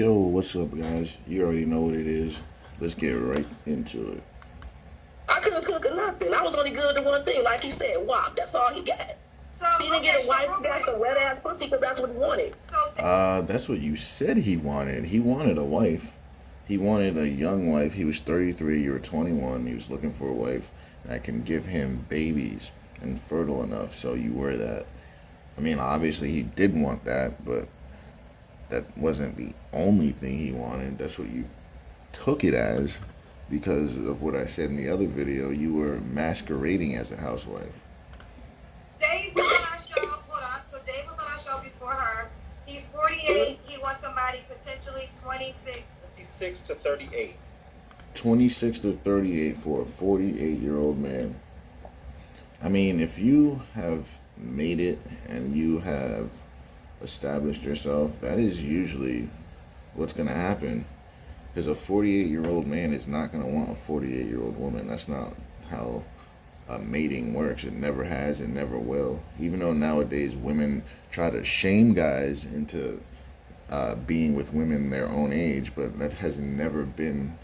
Yo, what's up, guys? You already know what it is. Let's get right into it. I couldn't cook or nothing. I was only good to one thing. Like he said, WAP. That's all he got. So he didn't get a wife. That's a wet ass pussy because that's what he wanted. That's what you said he wanted. He wanted a wife. He wanted a young wife. He was 33, you were 21. He was looking for a wife that can give him babies and fertile enough, so you were that. I mean, obviously he did want that, but that wasn't the only thing he wanted. That's what you took it as because of what I said in the other video. You were masquerading as a housewife. Dave was on our show. Hold on. So Dave was on our show before her. He's 48. He wants somebody potentially 26 to 38. 26 to 38 for a 48-year-old man. I mean, if you have made it and you have established yourself, that is usually what's going to happen. Because a 48-year-old man is not going to want a 48-year-old woman. That's not how mating works. It never has, it never will. Even though nowadays women try to shame guys into being with women their own age, but that has never been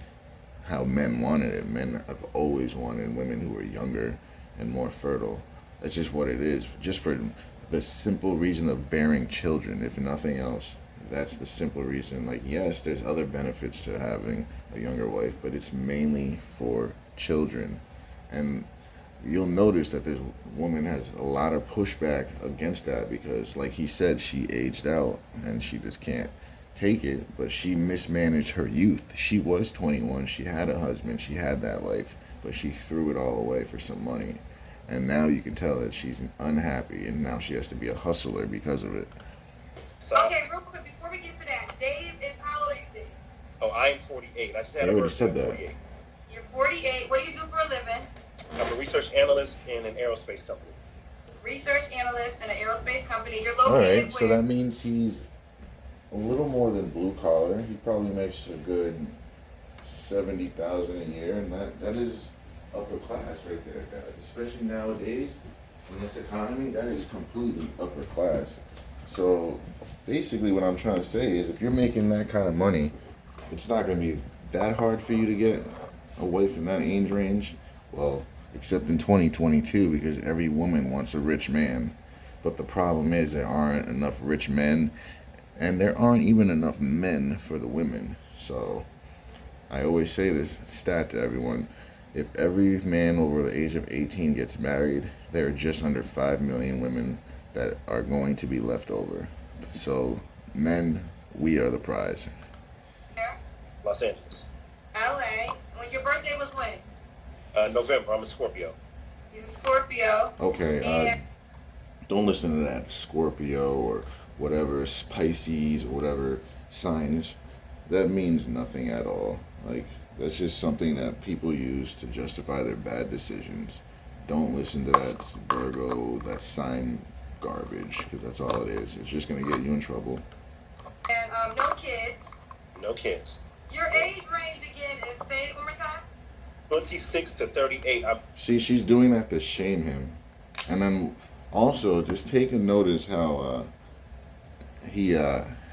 how men wanted it. Men have always wanted women who are younger and more fertile. That's just what it is. Just for the simple reason of bearing children, if nothing else. That's the simple reason. Like, yes, there's other benefits to having a younger wife, but it's mainly for children. And you'll notice that this woman has a lot of pushback against that because, like he said, she aged out and she just can't take it. But she mismanaged her youth. She was 21. She had a husband. She had that life, but she threw it all away for some money. And now you can tell that she's unhappy, and now she has to be a hustler because of it. So, okay, real quick, before we get to that, Dave is how old are you, Dave? Oh, I'm 48. I just had I a already birthday. said that. 48. You're 48. What do you do for a living? I'm a research analyst in an aerospace company. Research analyst in an aerospace company. You're All located right, so that means he's a little more than blue collar. He probably makes a good 70,000 a year, and that is upper class right there, guys. Especially nowadays in this economy, that is completely upper class. So basically, what I'm trying to say is, if you're making that kind of money, it's not going to be that hard for you to get away from that age range. Well, except in 2022, because every woman wants a rich man. But the problem is there aren't enough rich men, and there aren't even enough men for the women. So I always say this stat to everyone. If every man over the age of 18 gets married, there are just under 5 million women that are going to be left over. So, men, we are the prize. Los Angeles. LA. When your birthday was when? November. I'm a Scorpio. He's a Scorpio. Okay, don't listen to that Scorpio or whatever, Pisces or whatever signs. That means nothing at all. Like, that's just something that people use to justify their bad decisions. Don't listen to that Virgo, that sign garbage, because that's all it is. It's just going to get you in trouble. And no kids. No kids. Your age range again is, say it one more time. 26 to 38. See, she's doing that to shame him. And then also, just take a notice how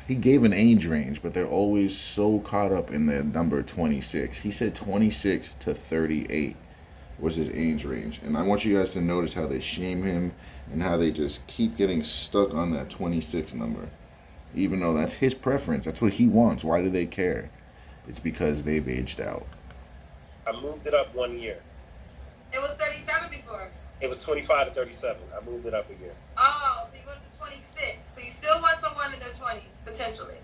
he gave an age range, but they're always so caught up in the number 26. He said 26 to 38 was his age range. And I want you guys to notice how they shame him and how they just keep getting stuck on that 26 number. Even though that's his preference. That's what he wants. Why do they care? It's because they've aged out. I moved it up 1 year. It was 37 before. It was 25 to 37. I moved it up a year. Oh, so you went to 26. So you still want someone in their 20s, potentially.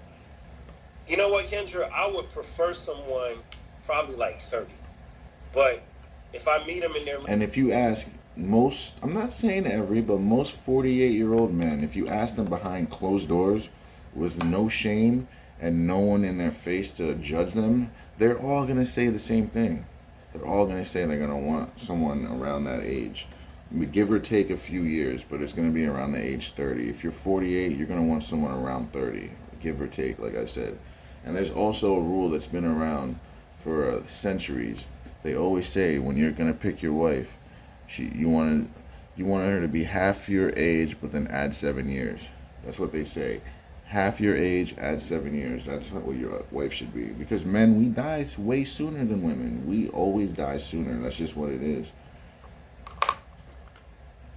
You know what, Kendra? I would prefer someone probably like 30. But if I meet them in their... And if you ask most, I'm not saying every, but most 48-year-old men, if you ask them behind closed doors with no shame and no one in their face to judge them, they're all going to say the same thing. They're all going to say they're going to want someone around that age. Give or take a few years, but it's going to be around the age 30. If you're 48, you're going to want someone around 30, give or take, like I said. And there's also a rule that's been around for centuries. They always say when you're going to pick your wife, you want her to be half your age, but then add 7 years. That's what they say. half your age, add 7 years. That's what your wife should be. Because men, we die way sooner than women. We always die sooner. That's just what it is.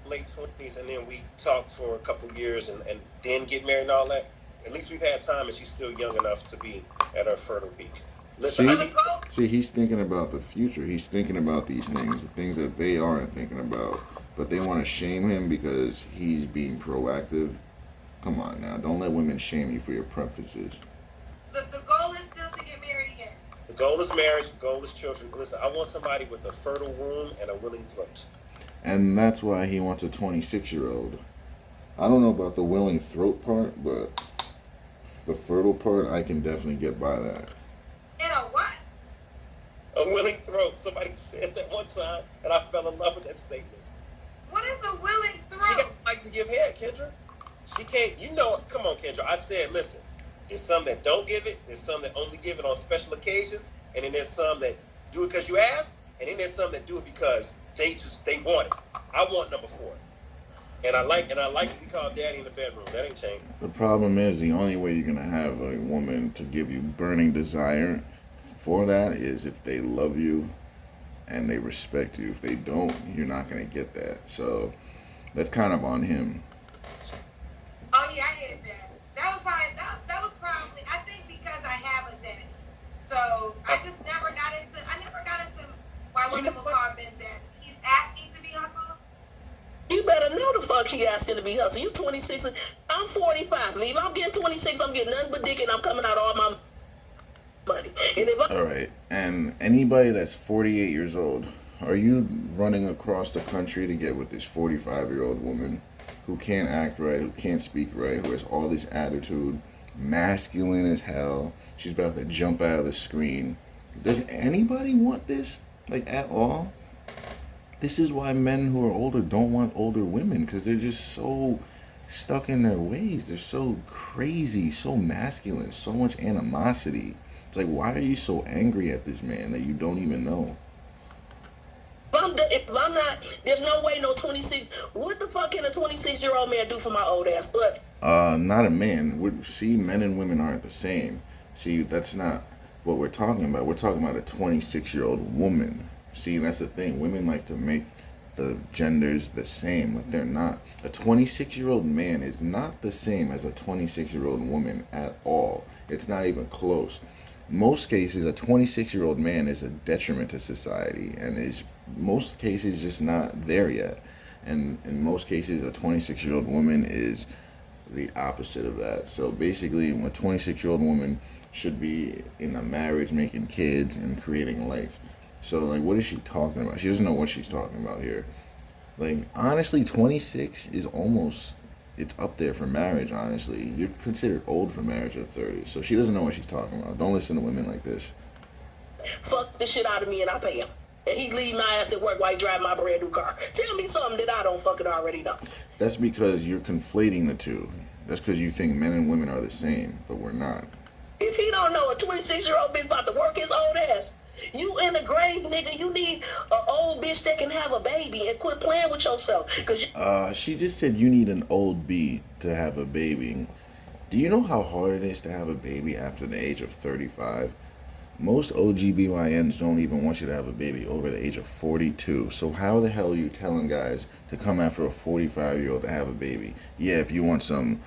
Late 20s, and then we talk for a couple years and then get married and all that. At least we've had time, and she's still young enough to be at her fertile peak. Listen, See, he's thinking about the future. He's thinking about these things, the things that they aren't thinking about. But they want to shame him because he's being proactive. Come on now, don't let women shame you for your preferences. The goal is still to get married again. The goal is marriage. The goal is children. Listen, I want somebody with a fertile womb and a willing throat. And that's why he wants a 26-year-old. I don't know about the willing throat part, but the fertile part, I can definitely get by that. And a what? A willing throat. Somebody said that one time, and I fell in love with that statement. What is a willing She throat? don't like to give head, Kendra. She can't. You know, come on, Kendra. I said, listen. There's some that don't give it. There's some that only give it on special occasions, and then there's some that do it because you asked, and then there's some that do it because they want it. I want number 4, and I like to be called daddy in the bedroom. That ain't changed. The problem is the only way you're gonna have a woman to give you burning desire for that is if they love you and they respect you. If they don't, you're not gonna get that. So that's kind of on him. Oh yeah, I hated that. That was probably I think because I have a daddy. So I never got into why women will call men daddy. He's asking to be hustled. You better know the fuck he asking to be hustled. You 26, I'm 45. And if I'm getting 26, I'm getting nothing but dick and I'm coming out all my money. And if I... All right, and anybody that's 48 years old, are you running across the country to get with this 45-year-old woman who can't act right, who can't speak right, who has all this attitude, masculine as hell? She's about to jump out of the screen. Does anybody want this, like, at all? This is why men who are older don't want older women, because they're just so stuck in their ways. They're so crazy, so masculine, so much animosity. It's like, why are you so angry at this man that you don't even know? If I'm not, there's no way no 26. What the fuck can a 26-year-old man do for my old ass? But Not a man. See, men and women aren't the same. See, that's not what we're talking about. We're talking about a 26-year-old woman. See, that's the thing. Women like to make the genders the same, but they're not. A 26-year-old man is not the same as a 26-year-old woman at all. It's not even close. Most cases, a 26-year-old man is a detriment to society and is most cases just not there yet. And in most cases, a 26-year-old woman is the opposite of that. So basically, a 26-year-old woman should be in a marriage, making kids, and creating life. So, like, what is she talking about? She doesn't know what she's talking about here. Like, honestly, 26 is almost, it's up there for marriage, honestly. You're considered old for marriage at 30. So she doesn't know what she's talking about. Don't listen to women like this. fuck the shit out of me and I pay him. And he leave my ass at work while he drive my brand new car. Tell me something that I don't fucking already know. That's because you're conflating the two. That's because you think men and women are the same, but we're not. If he don't know a 26-year-old bitch about to work his old ass, you in the grave, nigga. You need an old bitch that can have a baby and quit playing with yourself. She just said you need an old bee to have a baby. Do you know how hard it is to have a baby after the age of 35? Most OGBYNs don't even want you to have a baby over the age of 42. So how the hell are you telling guys to come after a 45-year-old to have a baby? Yeah, if you want some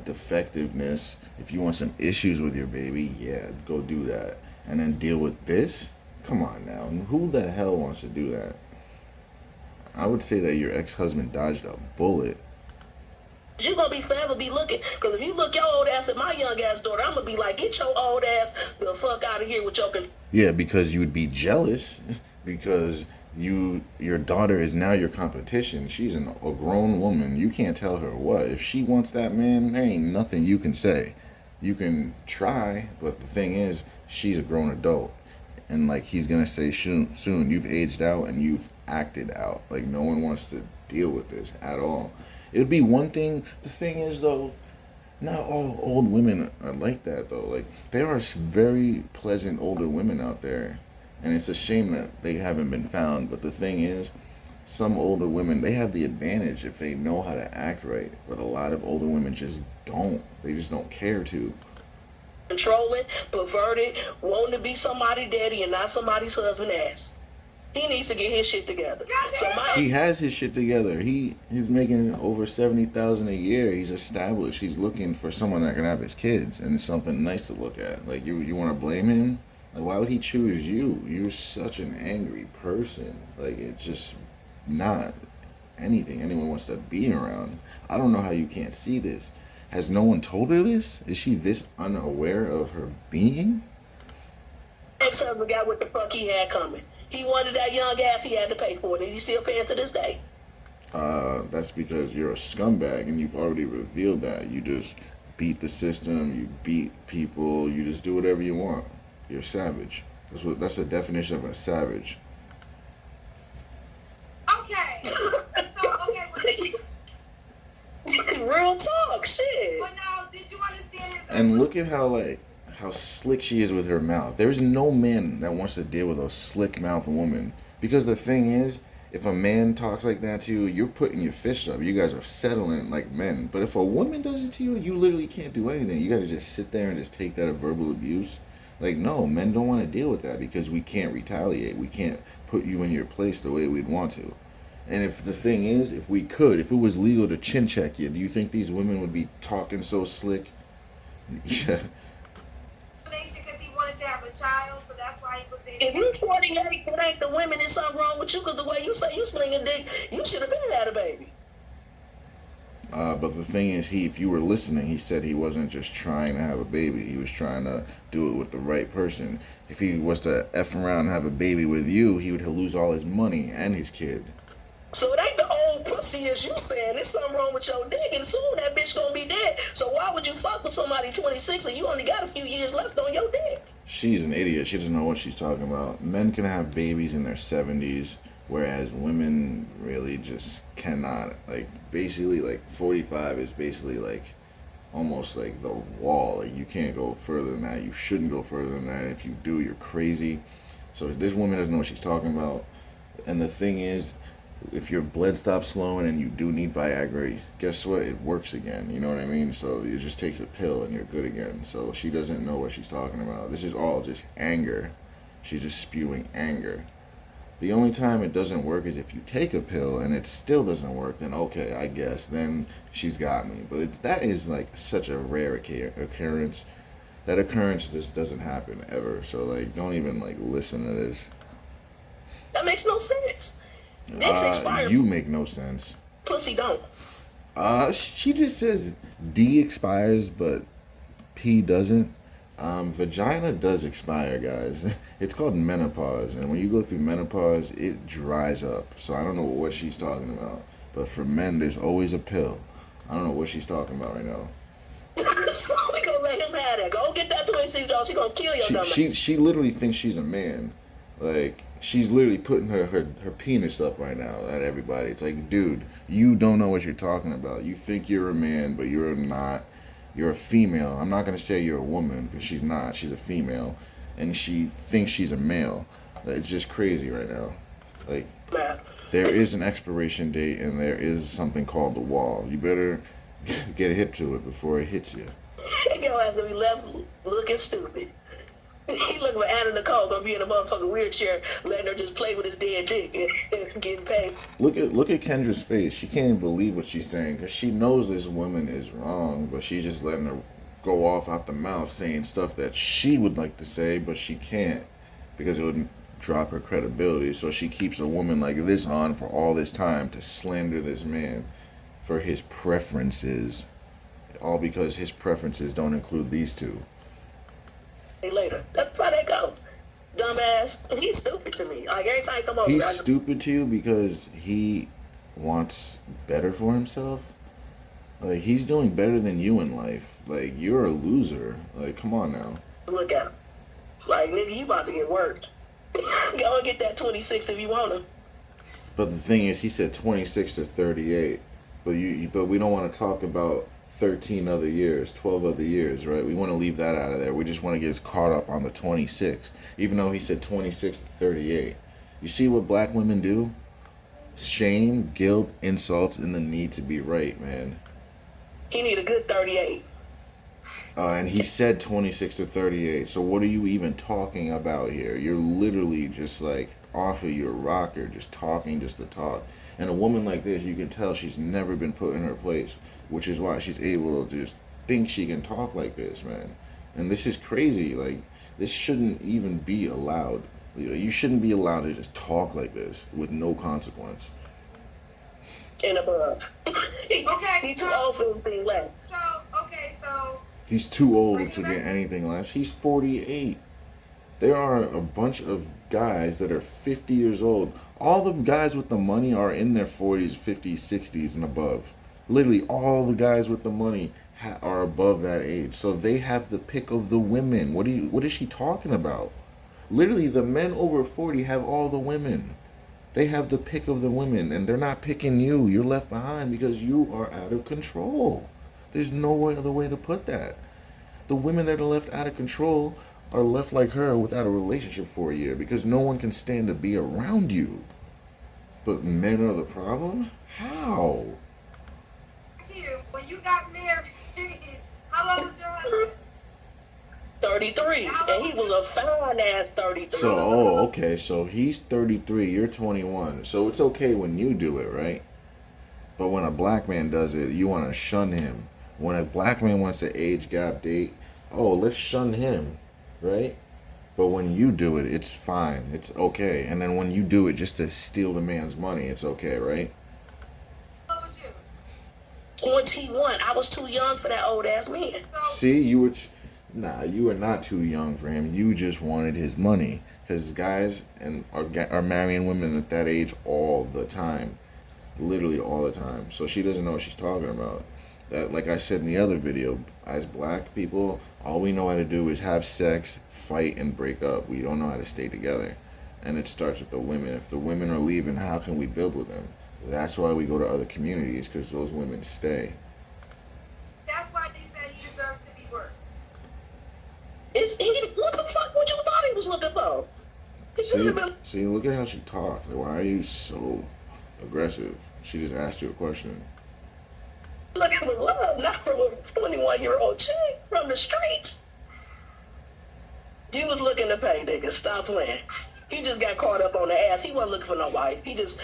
defectiveness, if you want some issues with your baby, yeah, go do that. And then deal with this? Come on now. Who the hell wants to do that? I would say that your ex-husband dodged a bullet. You gonna be forever be looking. Because if you look your old ass at my young ass daughter, I'm gonna be like, get your old ass the fuck out of here with your... Yeah, because you would be jealous because your daughter is now your competition. She's a grown woman. You can't tell her what. If she wants that man, there ain't nothing you can say. You can try, but the thing is, she's a grown adult. And like he's gonna say soon, you've aged out and you've acted out. Like no one wants to deal with this at all. It would be one thing. The thing is though, not all old women are like that though. Like there are very pleasant older women out there, and it's a shame that they haven't been found. But the thing is, some older women, they have the advantage if they know how to act right, but a lot of older women just don't. They just don't care to. Controlling, perverted, wanting to be somebody's daddy and not somebody's husband ass. He needs to get his shit together. So He has his shit together. He's making over 70,000 a year. He's established. He's looking for someone that can have his kids, and it's something nice to look at. Like you want to blame him? Like why would he choose you? You're such an angry person. Like it's just not anything anyone wants to be around. I don't know how you can't see this. Has no one told her this? Is she this unaware of her being? ex-husband got what the fuck he had coming. He wanted that young ass, he had to pay for it, and he's still paying to this day. That's because you're a scumbag and you've already revealed that. You just beat the system, you beat people, you just do whatever you want. You're a savage. That's the definition of a savage. Okay. So, okay. Real talk, shit. But now, did you understand his... And look at how slick she is with her mouth. There's no man that wants to deal with a slick mouth woman. Because the thing is, if a man talks like that to you, you're putting your fists up. You guys are settling like men. But if a woman does it to you, you literally can't do anything. You gotta just sit there and just take that verbal abuse. Like, no, men don't want to deal with that because we can't retaliate. We can't put you in your place the way we'd want to. And if the thing is, if it was legal to chin check you, do you think these women would be talking so slick? Yeah. Because he wanted to have a child, so that's why he looked at If you 48, it ain't the women, there's something wrong with you, because the way you say you sling a dick, you should have been had a baby. But the thing is, if you were listening, he said he wasn't just trying to have a baby. He was trying to do it with the right person. If he was to F around and have a baby with you, he would lose all his money and his kid. So it ain't the old pussy as you saying. There's something wrong with your dick, and soon that bitch gonna be dead. So why would you fuck with somebody 26 and you only got a few years left on your dick? She's an idiot. She doesn't know what she's talking about. Men can have babies in their 70s, whereas women really just cannot. Like, basically, like, 45 is basically, like, almost like the wall. Like, you can't go further than that. You shouldn't go further than that. If you do, you're crazy. So this woman doesn't know what she's talking about. And the thing is, if your blood stops slowing and you do need Viagra, guess what? It works again. You know what I mean? So it just takes a pill and you're good again. So she doesn't know what she's talking about. This is all just anger. She's just spewing anger. The only time it doesn't work is if you take a pill and it still doesn't work. Then okay, I guess then she's got me. But that is like such a rare occurrence. That occurrence just doesn't happen ever. So like, don't even like listen to this. That makes no sense. Dicks expire. You make no sense. Pussy don't. She just says D expires, but P doesn't. Vagina does expire, guys. It's called menopause, and when you go through menopause, it dries up. So I don't know what she's talking about. But for men, there's always a pill. I don't know what she's talking about right now. So we gonna let him have that. Go get that $26. She gonna kill your dumb ass. She literally thinks she's a man. Like, she's literally putting her penis up right now at everybody. It's like, dude, you don't know what you're talking about. You think you're a man, but you're not. You're a female. I'm not going to say you're a woman, because she's not. She's a female. And she thinks she's a male. It's just crazy right now. Like, there is an expiration date, and there is something called the wall. You better get hip to it before it hits you. Your ass gonna be left looking stupid. He looking for Anna Nicole gonna be in a motherfucking wheelchair, letting her just play with his dead dick and getting paid. Look at Kendra's face. She can't even believe what she's saying, because she knows this woman is wrong, but she's just letting her go off out the mouth saying stuff that she would like to say, but she can't because it would drop her credibility. So she keeps a woman like this on for all this time to slander this man for his preferences, all because his preferences don't include these two. Later. That's how they go. Dumbass. He's stupid to me. Like every time he come over, He's stupid to you because he wants better for himself. Like, he's doing better than you in life. Like, you're a loser. Like, come on now. look at him. Like, nigga, you about to get worked. Go and get that 26 if you want him. But the thing is, he said 26 to 38. But we don't want to talk about 13 other years, 12 other years, right? We want to leave that out of there. We just want to get caught up on the 26, even though he said 26 to 38. You see what black women do? Shame, guilt, insults, and the need to be right, man. He need a good 38. And he said 26 to 38. So what are you even talking about here? You're literally just like off of your rocker, just talking just to talk. And a woman like this, you can tell she's never been put in her place, which is why she's able to just think she can talk like this, man. And this is crazy. Like, this shouldn't even be allowed. You shouldn't be allowed to just talk like this with no consequence. And above. Okay, He's too so- old for anything less. So He's too old to get anything less. He's 48. There are a bunch of guys that are 50 years old. All the guys with the money are in their 40s, 50s, 60s, and above. Literally, all the guys with the money are above that age. So they have the pick of the women. What is she talking about? Literally, the men over 40 have all the women. They have the pick of the women, and they're not picking you. You're left behind because you are out of control. There's no other way to put that. The women that are left out of control are left like her without a relationship for a year because no one can stand to be around you. But men are the problem? How? to you, when you got married, how old was your husband? 33. And he was a fine ass 33. So, okay, so he's 33, you're 21. So it's okay when you do it, right? But when a black man does it, you want to shun him. When a black man wants to age gap date, oh, let's shun him, right? But when you do it, it's fine. It's okay. And then when you do it just to steal the man's money, it's okay, right? How old was you? 21. I was too young for that old ass man. So See, you were not too young for him. You just wanted his money. Because guys are marrying women at that age all the time. Literally all the time. So she doesn't know what she's talking about. That, like I said in the other video, as black people, all we know how to do is have sex, fight, and break up. We don't know how to stay together. And it starts with the women. If the women are leaving, how can we build with them? That's why we go to other communities, because those women stay. that's why they said he deserved to be worked. What the fuck? What you thought he was looking for? He could have been See, look at how she talks. Like, why are you so aggressive? She just asked you a question. looking for love, not from a 21-year-old chick from the streets. You was looking to pay, nigga. Stop playing. He just got caught up on the ass. He wasn't looking for no wife. He just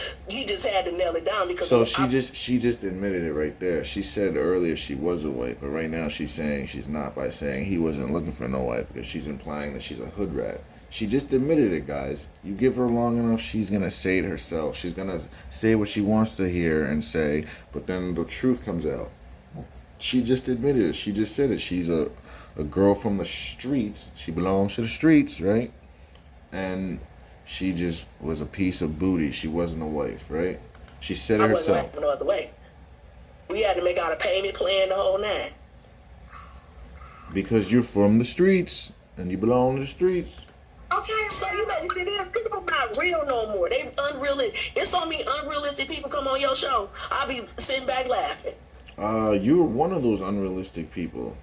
had to nail it down because. So she just admitted it right there. She said earlier she was a wife, but right now she's saying she's not by saying he wasn't looking for no wife because she's implying that she's a hood rat. She just admitted it, guys. You give her long enough, she's gonna say it herself. She's gonna say what she wants to hear and say, but then the truth comes out. She just admitted it. She just said it. She's a girl from the streets. She belongs to the streets, right? And she just was a piece of booty. She wasn't a wife, right? She said it I wasn't herself. like no other way. We had to make out a payment plan, the whole nine. Because you're from the streets and you belong to the streets. Okay, So you know, people not real no more. They unrealistic. It's on me unrealistic people come on your show. I'll be sitting back laughing. You're one of those unrealistic people.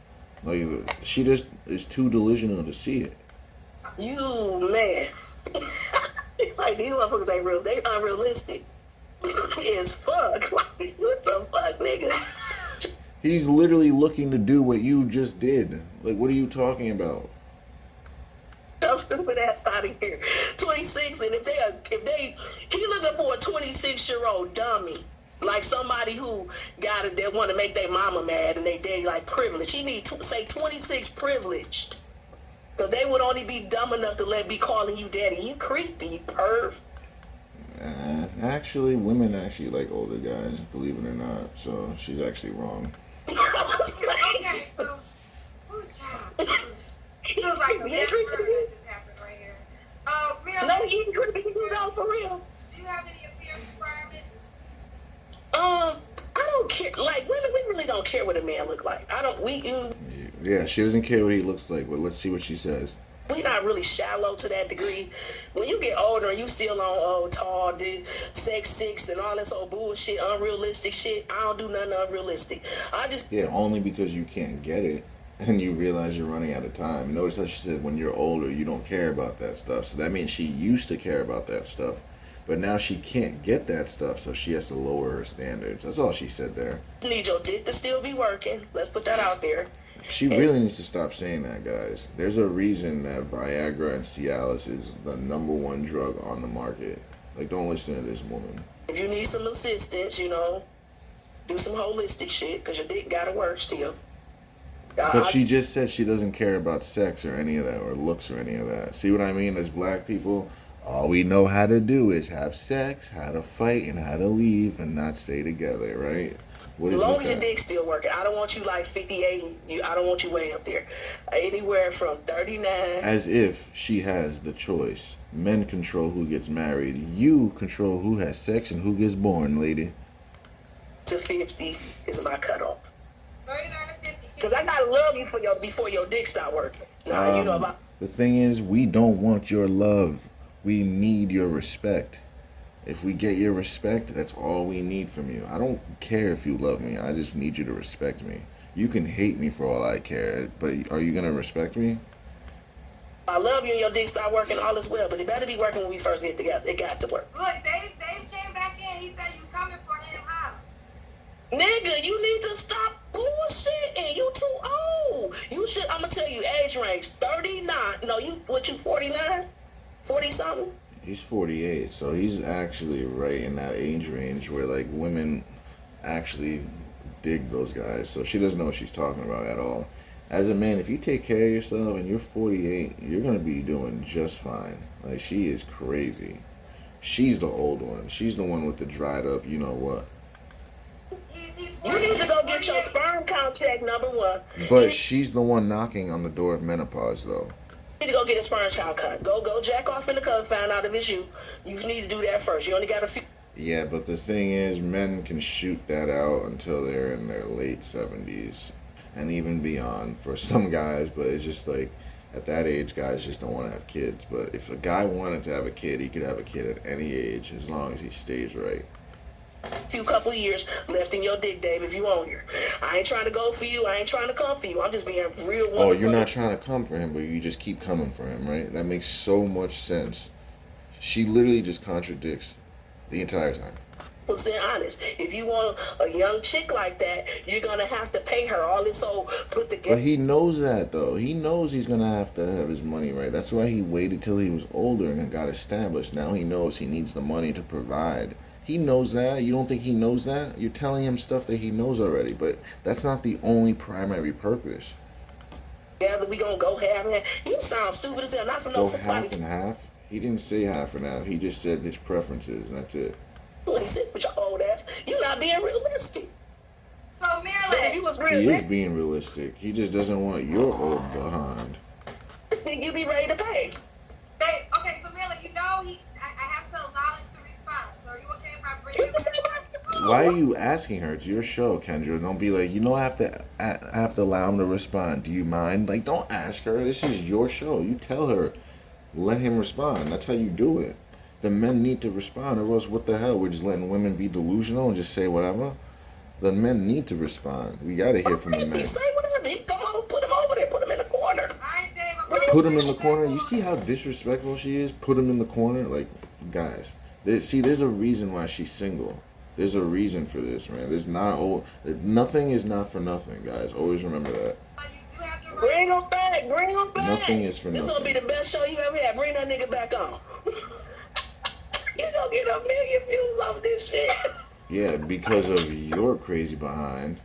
Like, she just is too delusional to see it. You man. Like these motherfuckers ain't real. They unrealistic. As fuck. Like what the fuck, nigga? He's literally looking to do what you just did. Like, what are you talking about? That stupid ass out of here. 26, and he looking for a 26-year-old dummy. Like somebody who they want to make their mama mad and they like privileged. He need to say 26 privileged. Because they would only be dumb enough to be calling you daddy. You creepy, you perv. Actually, women actually like older guys, believe it or not. So she's actually wrong. okay, so, ooh, child, this is- feels like a mass murder that just happened right here. Mira, No, you creepy, you know, for real. do you have any appearance requirements? I don't care. Like women, we really don't care what a man look like. Yeah, she doesn't care what he looks like, but let's see what she says. We not really shallow to that degree. When you get older and you still on tall, 6'6" and all this old bullshit, unrealistic shit, I don't do nothing unrealistic. I just Yeah, only because you can't get it and you realize you're running out of time. Notice how she said when you're older, you don't care about that stuff. So that means she used to care about that stuff. But now she can't get that stuff, so she has to lower her standards. That's all she said there. You need your dick to still be working. Let's put that out there. She really needs to stop saying that, guys. There's a reason that Viagra and Cialis is the #1 drug on the market. Like, don't listen to this woman. If you need some assistance, do some holistic shit because your dick gotta work still. But she just said she doesn't care about sex or any of that, or looks or any of that. See what I mean? As black people, all we know how to do is have sex, how to fight, and how to leave and not stay together, right? What As is long with as your that? dick's still working, I don't want you like 58. I don't want you way up there. Anywhere from 39 As if she has the choice. Men control who gets married. You control who has sex and who gets born, lady. to 50 is my cutoff. 39 to 50. Because I gotta love you before your dick start working. Now, you know about. The thing is, we don't want your love. We need your respect. If we get your respect, that's all we need from you. I don't care if you love me. I just need you to respect me. You can hate me for all I care, but are you going to respect me? I love you and your dick start working, all is well, but it better be working when we first get together. It got to work. Look, Dave came back in. He said you coming for him, huh? Nigga, you need to stop bullshitting. You too old. You should, I'm going to tell you, age range 39. No, you 49? 40 something? He's 48, so he's actually right in that age range where, like, women actually dig those guys. So she doesn't know what she's talking about at all. As a man, if you take care of yourself and you're 48, you're going to be doing just fine. Like, she is crazy. She's the old one. She's the one with the dried up, you know what. He's You need to go get your 48. sperm count check, number one. But she's the one knocking on the door of menopause, though. You need to go get a sperm count cut. Go jack off in the cup, find out if it's you. You need to do that first. You only got a few. Yeah, but the thing is, men can shoot that out until they're in their late 70s and even beyond for some guys, but it's just like at that age, guys just don't want to have kids. But if a guy wanted to have a kid, he could have a kid at any age as long as he stays right. Few couple years left in your dick, Dave, if you on here. I ain't trying to go for you. I ain't trying to come for you. I'm just being real wonderful. Oh, you're not trying to come for him, but you just keep coming for him, right? That makes so much sense. She literally just contradicts the entire time. Percent honest. If you want a young chick like that, you're gonna have to pay her all this whole put But together. he knows that, though. He knows he's going to have his money right. That's why he waited till he was older and got established. Now he knows he needs the money to provide. He knows that. You don't think he knows that? You're telling him stuff that he knows already, but that's not the only primary purpose. Together, we gonna go half and half. You sound stupid as hell. Not for no Go somebody half and half? He didn't say half and half. He just said his preferences, and that's it. 26 with your old ass. You're not being realistic. So But if you Marilyn, was He is realistic, being realistic. He just doesn't want your old behind. you'd be ready to pay. okay, so Marilyn, I have to allow him to respond. So are you okay if I bring You him? can say what? Why are you asking her? It's your show, Kendra. Don't be like, I have to allow him to respond. Do you mind? Like, don't ask her. This is your show. You tell her, let him respond. That's how you do it. The men need to respond, or else what the hell? We're just letting women be delusional and just say whatever. The men need to respond. We gotta hear from the men. Say whatever. He come on, put him over there, put him in the corner. All right, Dave. Put him in the corner. You see how disrespectful she is? Put him in the corner. Like, guys, there's a reason why she's single. There's a reason for this, man. Nothing is not for nothing, guys. Always remember that. You do have the right. Bring him back, bring him back. Nothing is for This nothing. gonna be the best show you ever had. Bring that nigga back on. You gonna get 1 million views off this shit. Yeah, because of your crazy behind.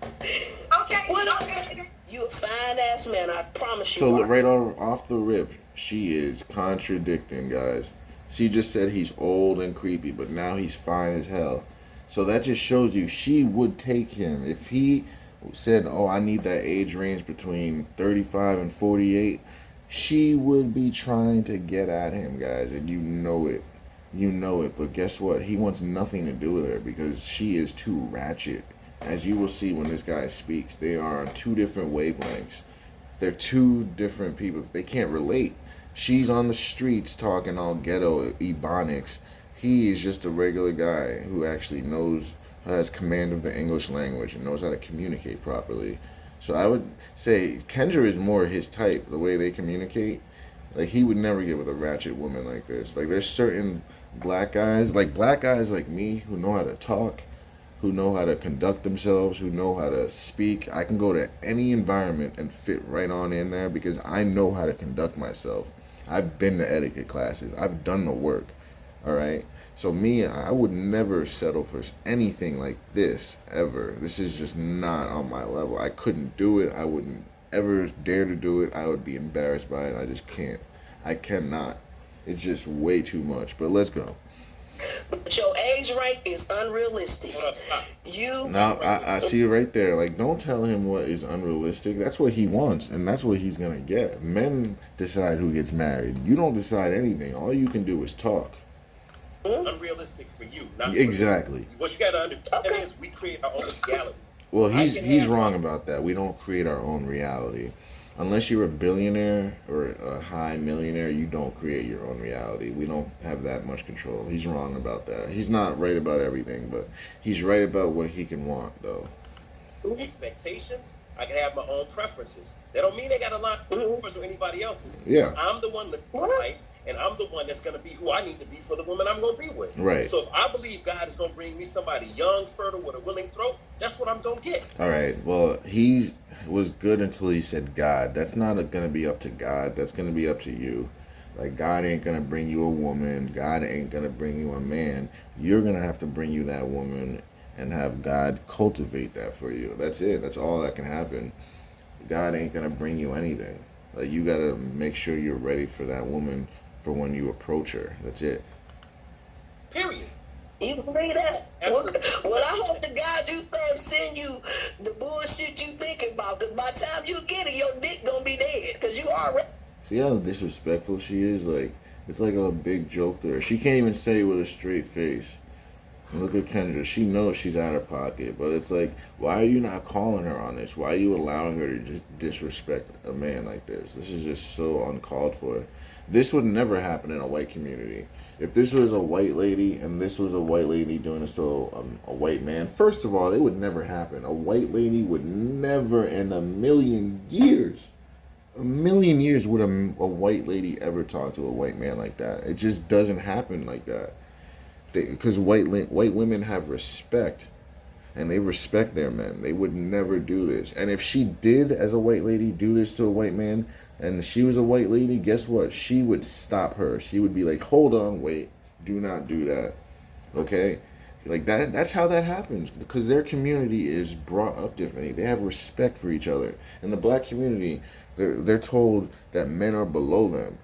Okay. What Okay. You a fine ass man, I promise you. So are. right off the rip, she is contradicting, guys. She just said he's old and creepy, but now he's fine as hell. So that just shows you she would take him. If he said, oh, I need that age range between 35 and 48, she would be trying to get at him, guys, and you know it. You know it, but guess what? He wants nothing to do with her because she is too ratchet. As you will see when this guy speaks, they are on two different wavelengths. They're two different people. They can't relate. She's on the streets talking all ghetto ebonics. He is just a regular guy who actually has command of the English language and knows how to communicate properly. So I would say Kendra is more his type, the way they communicate. Like, he would never get with a ratchet woman like this. Like, there's certain black guys like me who know how to talk, who know how to conduct themselves, who know how to speak. I can go to any environment and fit right on in there because I know how to conduct myself. I've been to etiquette classes. I've done the work. All right. So me, I would never settle for anything like this ever. This is just not on my level. I couldn't do it. I wouldn't ever dare to do it. I would be embarrassed by it. I just can't. I cannot. It's just way too much. But let's go. But your age rank is unrealistic. Hold up, stop. You Now I see it right there. Like, don't tell him what is unrealistic. That's what he wants, and that's what he's gonna get. Men decide who gets married. You don't decide anything. All you can do is talk. Unrealistic for you, not for Exactly. me. What you got to understand is we create our own reality. Well, I he's can he's have- wrong about that. We don't create our own reality. Unless you're a billionaire or a high millionaire, you don't create your own reality. We don't have that much control. He's wrong about that. He's not right about everything, but he's right about what he can want, though. Expectations. I can have my own preferences. That don't mean they got a lot of yours or anybody else's. Yeah. I'm the one living my life, and I'm the one that's going to be who I need to be for the woman I'm going to be with. Right. So if I believe God is going to bring me somebody young, fertile, with a willing throat, that's what I'm going to get. All right. Well, he was good until he said God. That's not going to be up to God. That's going to be up to you. Like, God ain't going to bring you a woman. God ain't going to bring you a man. You're going to have to bring you that woman and have God cultivate that for you. That's it. That's all that can happen. God ain't going to bring you anything. Like, you got to make sure you're ready for that woman for when you approach her. That's it. Period. You believe that? Well, Absolutely. I hope to God you serve send you the bullshit you thinking about. Because by the time you get it, your dick gonna be dead. Because you already. See how disrespectful she is? Like, it's like a big joke to her. She can't even say it with a straight face. And look at Kendra. She knows she's out of pocket, but it's like, why are you not calling her on this? Why are you allowing her to just disrespect a man like this? This is just so uncalled for. This would never happen in a white community. If this was a white lady and this was a white lady doing this to a white man, first of all, it would never happen. A white lady would never in a million years would a white lady ever talk to a white man like that. It just doesn't happen like that. Because white women have respect, and they respect their men. They would never do this. And if she did, as a white lady, do this to a white man, and she was a white lady, guess what? She would stop her. She would be like, hold on, wait, do not do that. Okay? Like that. That's how that happens, because their community is brought up differently. They have respect for each other. In the black community, they're told that men are below them.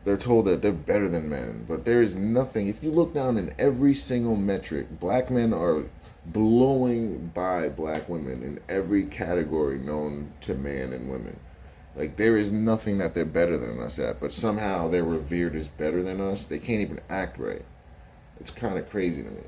They're told that they're better than men, but there is nothing. If you look down in every single metric, black men are blowing by black women in every category known to man and women. Like, there is nothing that they're better than us at, but somehow they're revered as better than us. They can't even act right. It's kind of crazy to me.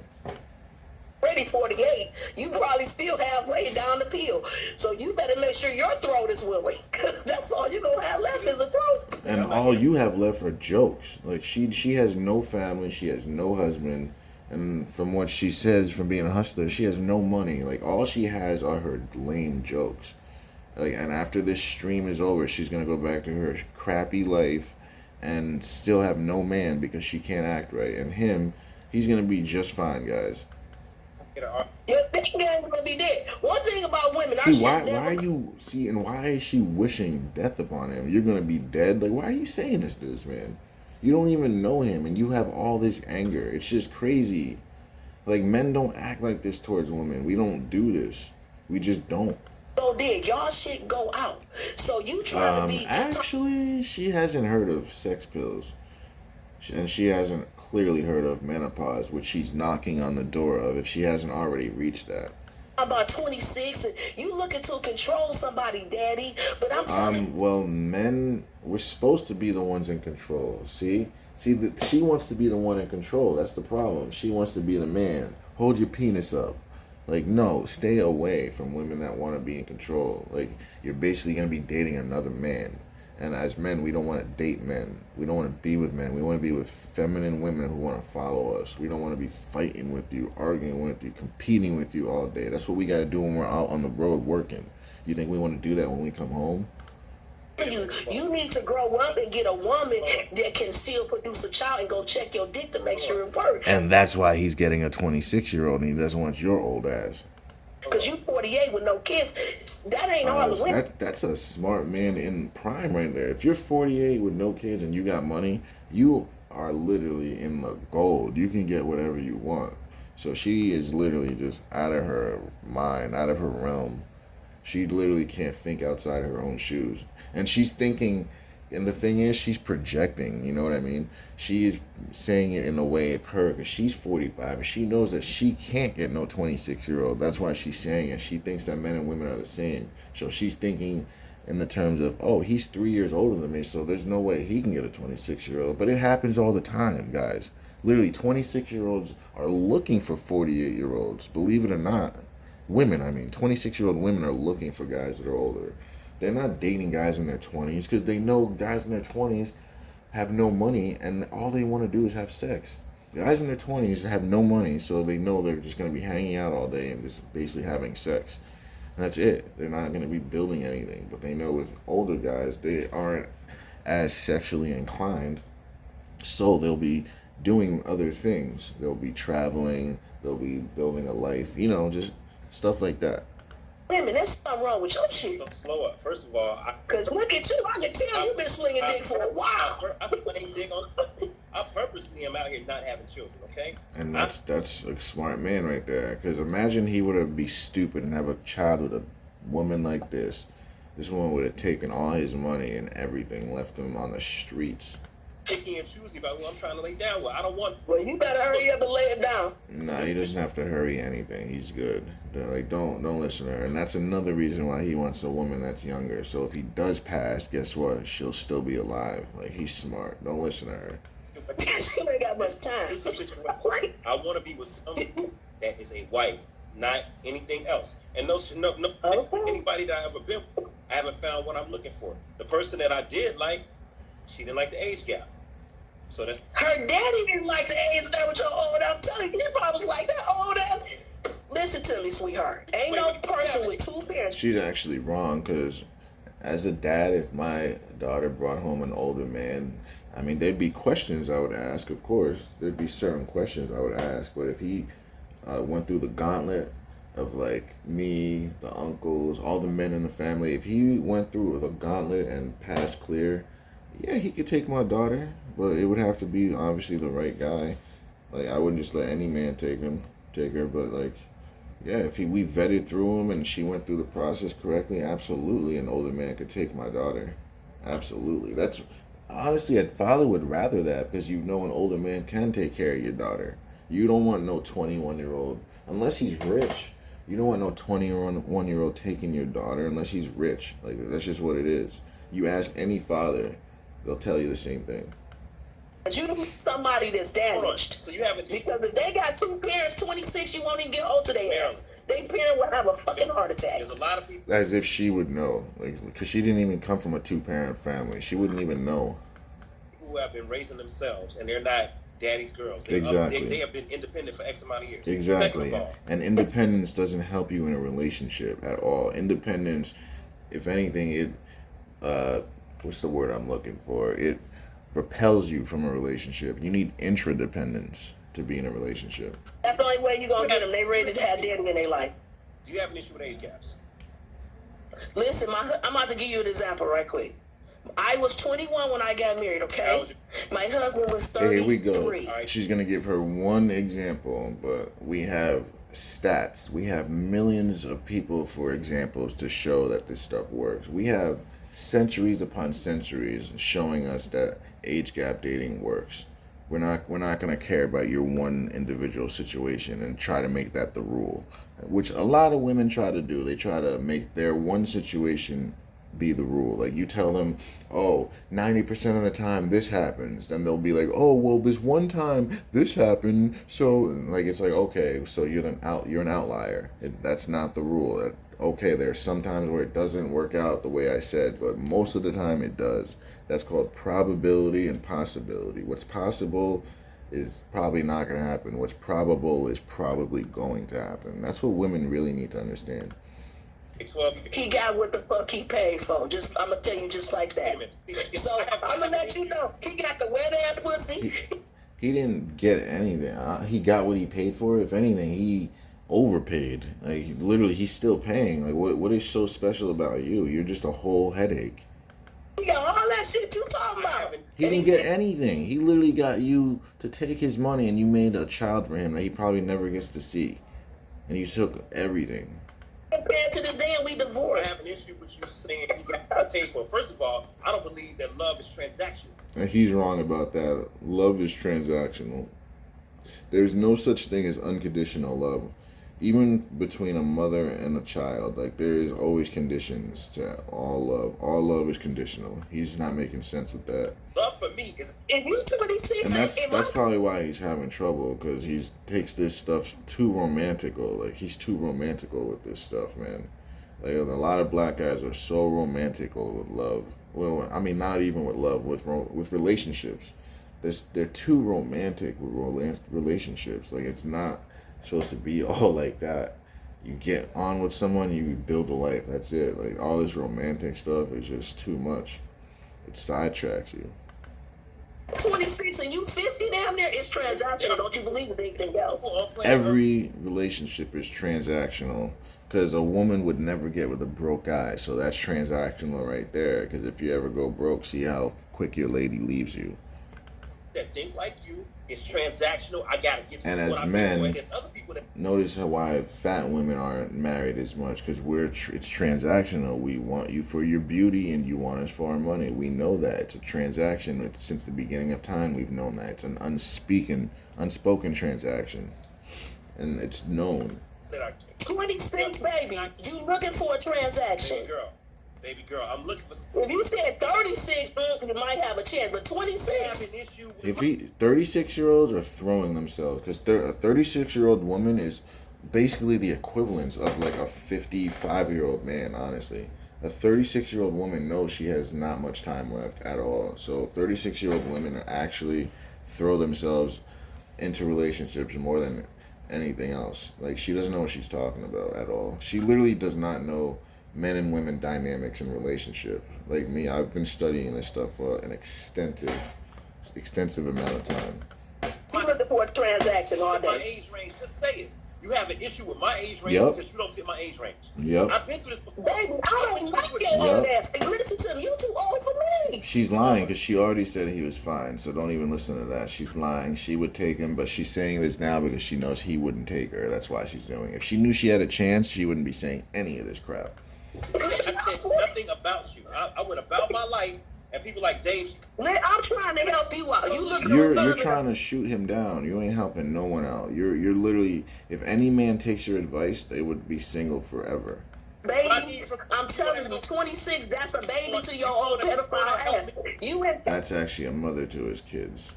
Already 48, you probably still halfway down the pill. So you better make sure your throat is willing, because that's all you're going to have left is a throat. And all you have left are jokes. Like, she has no family, she has no husband, and from what she says from being a hustler, she has no money. Like, all she has are her lame jokes. Like, and after this stream is over, she's gonna go back to her crappy life and still have no man because she can't act right. And he's gonna be just fine, guys. Your bitch game gonna be dead. One thing about women, See, why are you and why is she wishing death upon him? You're gonna be dead. Like, why are you saying this to this man? You don't even know him, and you have all this anger. It's just crazy. Like, men don't act like this towards women. We don't do this. We just don't. So did y'all shit go out? So you trying to be Actually, she hasn't heard of sex pills, and she hasn't clearly heard of menopause, which she's knocking on the door of if she hasn't already reached that. about 26 and you looking to control somebody, daddy. But I'm telling Well, men, we're supposed to be the ones in control. See, she wants to be the one in control. That's the problem. She wants to be the man. Hold your penis up. Like, no, stay away from women that want to be in control. Like, you're basically going to be dating another man. And as men, we don't want to date men. We don't want to be with men. We want to be with feminine women who want to follow us. We don't want to be fighting with you, arguing with you, competing with you all day. That's what we got to do when we're out on the road working. You think we want to do that when we come home? you need to grow up and get a woman that can still produce a child and go check your dick to make sure it works. And that's why he's getting a 26-year-old and he doesn't want your old ass. Because you 48 with no kids, that ain't all the women. That's a smart man in prime right there. If you're 48 with no kids and you got money, you are literally in the gold. You can get whatever you want. So she is literally just out of her mind, out of her realm. She literally can't think outside her own shoes. And she's thinking, and the thing is, she's projecting, you know what I mean? She is saying it in a way of her, because she's 45, and she knows that she can't get no 26-year-old. That's why she's saying it. She thinks that men and women are the same. So she's thinking in the terms of, oh, he's 3 years older than me, so there's no way he can get a 26-year-old. But it happens all the time, guys. Literally, 26-year-olds are looking for 48-year-olds, believe it or not. Women, 26-year-old women are looking for guys that are older. They're not dating guys in their 20s because they know guys in their 20s have no money and all they want to do is have sex. Guys in their 20s have no money, so they know they're just going to be hanging out all day and just basically having sex. And that's it. They're not going to be building anything. But they know with older guys, they aren't as sexually inclined, so they'll be doing other things. They'll be traveling, they'll be building a life, just stuff like that. Women, there's something wrong with your shit. Slow up. First of all, Because look at you, I can tell you've been slinging dick for a while. I sling dick on. I purposely am out here not having children. Okay. And that's a smart man right there. Because imagine he would have be stupid and have a child with a woman like this. This woman would have taken all his money and everything, left him on the streets. Picky and choosy about who I'm trying to lay down with. I don't want. Well, you better hurry up and lay it down. Nah, he doesn't have to hurry anything. He's good. Don't listen to her. And that's another reason why he wants a woman that's younger. So if he does pass, guess what? She'll still be alive. He's smart. Don't listen to her. She ain't got much time. I want to be with someone that is a wife, not anything else. And no, anybody that I ever been with, I haven't found what I'm looking for. The person that I did like, she didn't like the age gap. So that's her daddy didn't like the age that with your old. I'm telling you, he probably was like that old. Listen to me, sweetheart. Ain't no person with two parents. She's actually wrong because as a dad, if my daughter brought home an older man, there'd be questions I would ask, of course. There'd be certain questions I would ask. But if he went through the gauntlet of me, the uncles, all the men in the family, if he went through the gauntlet and passed clear, yeah, he could take my daughter, but it would have to be obviously the right guy. I wouldn't just let any man take her, but yeah, if we vetted through him and she went through the process correctly, absolutely, an older man could take my daughter. Absolutely. That's honestly, a father would rather that because an older man can take care of your daughter. You don't want no 21-year-old, unless he's rich. You don't want no 21-year-old taking your daughter unless he's rich. That's just what it is. You ask any father, they'll tell you the same thing. But you don't want somebody that's damaged. So you haven't. Because if they got two parents, 26, you won't even get old to their ass. They parent will have a fucking heart attack. There's a lot of people. As if she would know. Because she didn't even come from a 2-parent family. She wouldn't even know. People who have been raising themselves and they're not daddy's girls. They have been independent for X amount of years. Exactly. And independence doesn't help you in a relationship at all. Independence, if anything, it what's the word I'm looking for? It repels you from a relationship. You need intradependence to be in a relationship. That's the only way you're going to get them. They ready to have daddy in their life. Do you have an issue with age gaps? Listen, I'm about to give you an example right quick. I was 21 when I got married, okay? My husband was 33. Here we go. She's going to give her one example, but we have stats. We have millions of people for examples to show that this stuff works. We have centuries upon centuries showing us that age gap dating works. We're not going to care about your one individual situation and try to make that the rule, which a lot of women try to do. They try to make their one situation be the rule. You tell them, 90% of the time this happens, then they'll be like, well, this one time this happened, so it's okay, so you're an outlier. That's not the rule. Okay, there's some times where it doesn't work out the way I said, but most of the time it does. That's called probability and possibility. What's possible is probably not going to happen. What's probable is probably going to happen. That's what women really need to understand. 12 years. He got what the fuck he paid for. Just I'm gonna tell you just like Wait a that. minute. So I'm gonna let you know he got the wet ass pussy. He didn't get anything. He got what he paid for. If anything, he overpaid. Like literally, he's still paying. Like what is so special about you? You're just a whole headache. He got all that shit you talking about. He And didn't get anything. He literally got you to take his money, and you made a child for him that he probably never gets to see, and you took everything. compared to this day and we I divorced. have an issue with you saying he got paid for. First of all, I don't believe that love is transactional. And he's wrong about that. Love is transactional. There's no such thing as unconditional love. Even between a mother and a child, like there is always conditions to all love. All love is conditional. He's not making sense with that. Love for me is If you 26, And if that's I probably why he's having trouble, because he takes this stuff too romantical. Like he's too romantical with this stuff, man. Like a lot of black guys are so romantical with love. Well, I mean, not even with love, with relationships. They're too romantic with relationships. Like it's not supposed to be all like that. You get on with someone, you build a life. That's it. Like all this romantic stuff is just too much. It sidetracks you. 26 and you 50 down there, it's transactional. Don't you believe in anything else? all playing Every relationship is transactional, because a woman would never get with a broke guy. So that's transactional right there. Because if you ever go broke, see how quick your lady leaves you. that think like you. It's transactional. I gotta get And what as I'm men, doing. There's other people that Notice how why fat women aren't married as much, because it's transactional. We want you for your beauty, and you want us for our money. We know that it's a transaction. Since the beginning of time, we've known that it's an unspoken transaction, and it's known. are 26, baby. You looking for a transaction. baby girl. I'm looking for. If you said 36, you might have a chance, but I have 26, an issue with If 36-year-olds are throwing themselves, because a 36-year-old woman is basically the equivalent of like a 55-year-old man. Honestly, a 36-year-old woman knows she has not much time left at all. So 36-year-old women actually throw themselves into relationships more than anything else. Like she doesn't know what she's talking about at all. She literally does not know men and women dynamics in relationship. Like me, I've been studying this stuff for an extensive amount of time. you looking for a transaction all my day. age range. Just say it. You have an issue with my age range Yep. because you don't fit my age range. Yep. I've been through this before. Baby, I don't like your old ass. Hey, listen to me. You too old for me. She's lying because she already said he was fine. So don't even listen to that. She's lying. She would take him, but she's saying this now because she knows he wouldn't take her. That's why she's doing it. If she knew she had a chance, she wouldn't be saying any of this crap. I said nothing about you. I went about my life, and people like Dave. I'm trying to help you out. You look You're trying to shoot him down. You ain't helping no one out. You're literally, if any man takes your advice, they would be single forever. Baby, I'm telling you, 26, that's a baby to your old pedophile ass. You in That's actually a mother to his kids.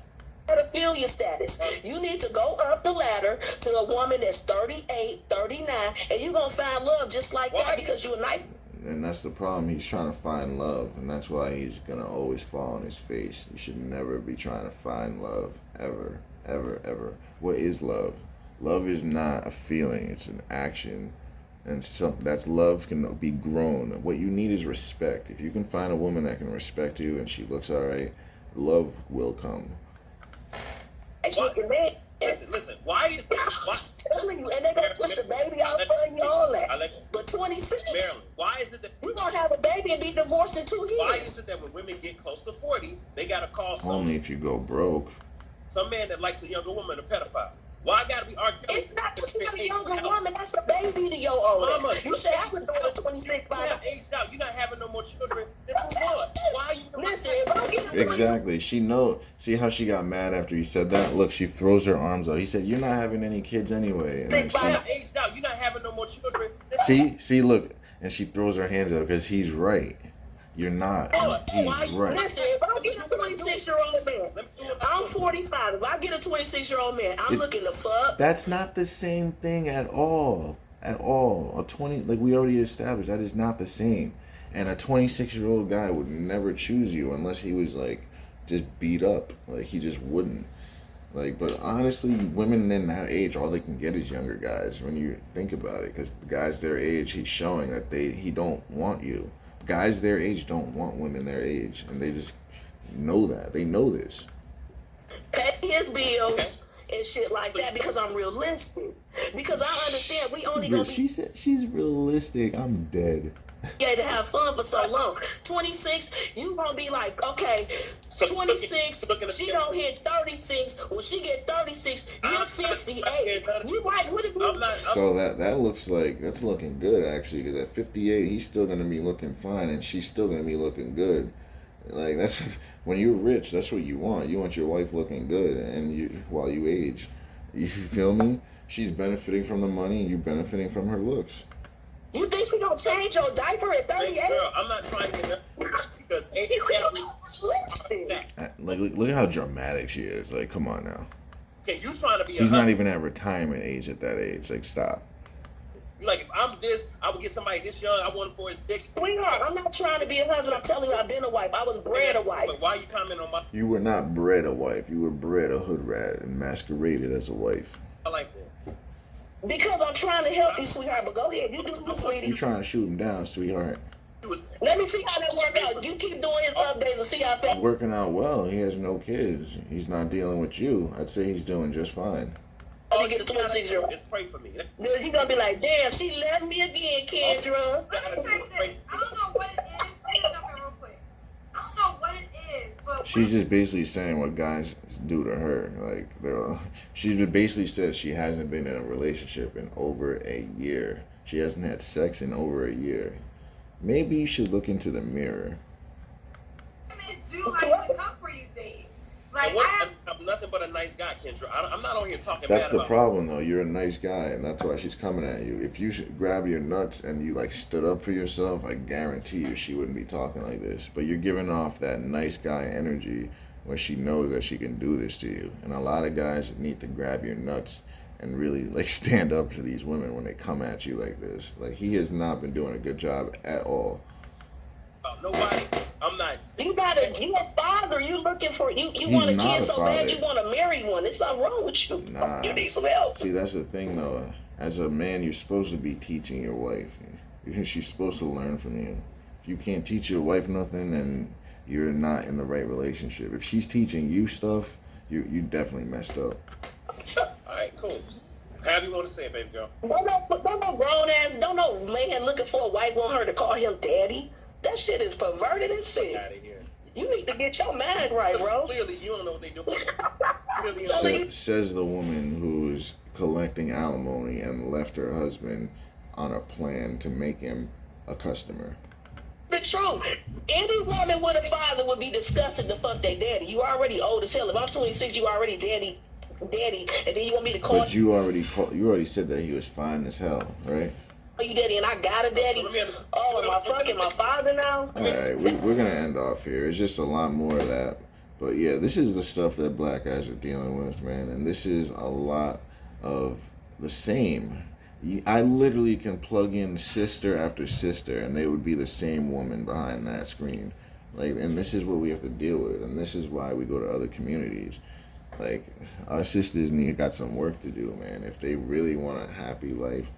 pedophilia status. You need to go up the ladder to a woman that's 38, 39, and you're going to find love just like that because you're a nice. And that's the problem. He's trying to find love, and that's why he's gonna always fall on his face. You should never be trying to find love, ever, ever, ever. What is love? Love is not a feeling; it's an action, and that's love can be grown. What you need is respect. If you can find a woman that can respect you and she looks all right, love will come. Listen. Why is I'm telling you, and they're going to push a baby out for you, all that. But 26, Maryland? Why is it that you're going to have a baby and be divorced in 2 why years. is it that when women get close to 40, they gotta call Only if you go broke. some man that likes a younger woman a pedophile? Why I gotta be arguing? It's not just a younger woman, that's a baby to your oldest. Mama, You say I would do a 26 You by have aged out. You're not having no more children. Then move on. Why are you? Listen, if I get a 26, Exactly. She know. See how she got mad after he said that? Look, she throws her arms out. He said, "You're not having any kids anyway." And then You she, have aged out. You're not having no more children. Then see, look, and she throws her hands up because he's right. You're not. He's right. listen, if I get a 26-year-old man, I'm 45. If I get a 26-year-old man, I'm looking to fuck. That's not the same thing at all. At all. A 20, like we already established, that is not the same. And a 26-year-old guy would never choose you unless he was like just beat up. Like he just wouldn't. Like, but honestly, women in that age, all they can get is younger guys. When you think about it, because the guys their age, he's showing that he don't want you. Guys their age don't want women their age, and they just know that. They know this. Pay his bills and shit like that because I'm realistic. Because I understand we only gonna be She said she's realistic. I'm dead. yeah to have fun for so long. 26, you gonna be like, okay, 26, she don't hit 36. When she get 36, you're 58. You like what? So that looks like that's looking good actually. Because at 58, he's still gonna be looking fine, and she's still gonna be looking good. Like that's when you're rich, that's what you want. You want your wife looking good, and you while you age. You feel me? She's benefiting from the money, and you're benefiting from her looks. You think she gonna change your diaper at 38? Girl, I'm not trying to get because Like look at how dramatic she is. Like, come on now. okay, you trying to be She's not even at retirement age at that age. Like, stop. like if I'm this, I would get somebody this young. I want him for his dick. Sweetheart, I'm not trying to be a husband. I'm telling you, I've been a wife. I was bred a wife. But why you commenting on my? You were not bred a wife. You were bred a hood rat and masqueraded as a wife. I like that. Because I'm trying to help you, sweetheart. But go ahead, you do it, sweetie. You trying to shoot him down, sweetheart. Let me see how that work out. You keep doing his updates and see how it feels. Working out well. He has no kids. He's not dealing with you. I'd say he's doing just fine. Oh, you get a 26-year-old. Just pray for me. Because you gonna be like, damn, she left me again, Kendra. Let me say this. I don't know what it is. Let me jump in real quick. I don't know what it is, but She's just basically saying what guys do to her. Like, she's basically said she hasn't been in a relationship in over a year. She hasn't had sex in over a year. Maybe you should look into the mirror. women do like to come for you, Dave. Like I'm nothing but a nice guy, Kendra. I'm not on here talking That's bad the about problem, though. You're a nice guy, and that's why she's coming at you. If you should grab your nuts and you like stood up for yourself, I guarantee you she wouldn't be talking like this. But you're giving off that nice guy energy where she knows that she can do this to you. And a lot of guys need to grab your nuts and really like stand up to these women when they come at you like this. Like, he has not been doing a good job at all. nobody. I'm not. You a father. You looking for you want a not kid a so bad father. you want to marry one. There's something wrong with you. Nah. You need some help. See, that's the thing, though. As a man, you're supposed to be teaching your wife. She's supposed to learn from you. If you can't teach your wife nothing, then you're not in the right relationship. If she's teaching you stuff, you definitely messed up. So, All right, cool. However you want to say it, baby girl. don't no grown ass, don't no man looking for a wife want her to call him daddy. That shit is perverted and sick. Out of here. You need to get your mind right, bro. Clearly, you don't know what they do. Clearly, you don't know. Says the woman who's collecting alimony and left her husband on a plan to make him a customer. The truth. Any woman with a father would be disgusted to fuck their daddy. You already old as hell. If I'm 26, you already daddy, and then you want me to call But you already said that he was fine as hell, right? you daddy, and I got a daddy. Oh, am I fucking my father now? All right, we're gonna end off here. It's just a lot more of that, but yeah, this is the stuff that black guys are dealing with, man, and this is a lot of the same. I literally can plug in sister after sister, and they would be the same woman behind that screen. Like, and this is what we have to deal with, and this is why we go to other communities. Like, our sisters got some work to do, man. If they really want a happy life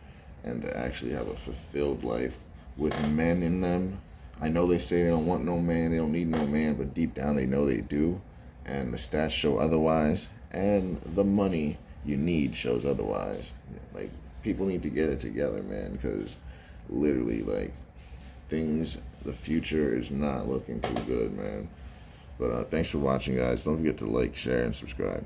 and to actually have a fulfilled life with men in them. I know they say they don't want no man, they don't need no man, but deep down they know they do. And the stats show otherwise. And the money you need shows otherwise. Like, people need to get it together, man, because literally, like, the future is not looking too good, man. But thanks for watching, guys. Don't forget to like, share, and subscribe.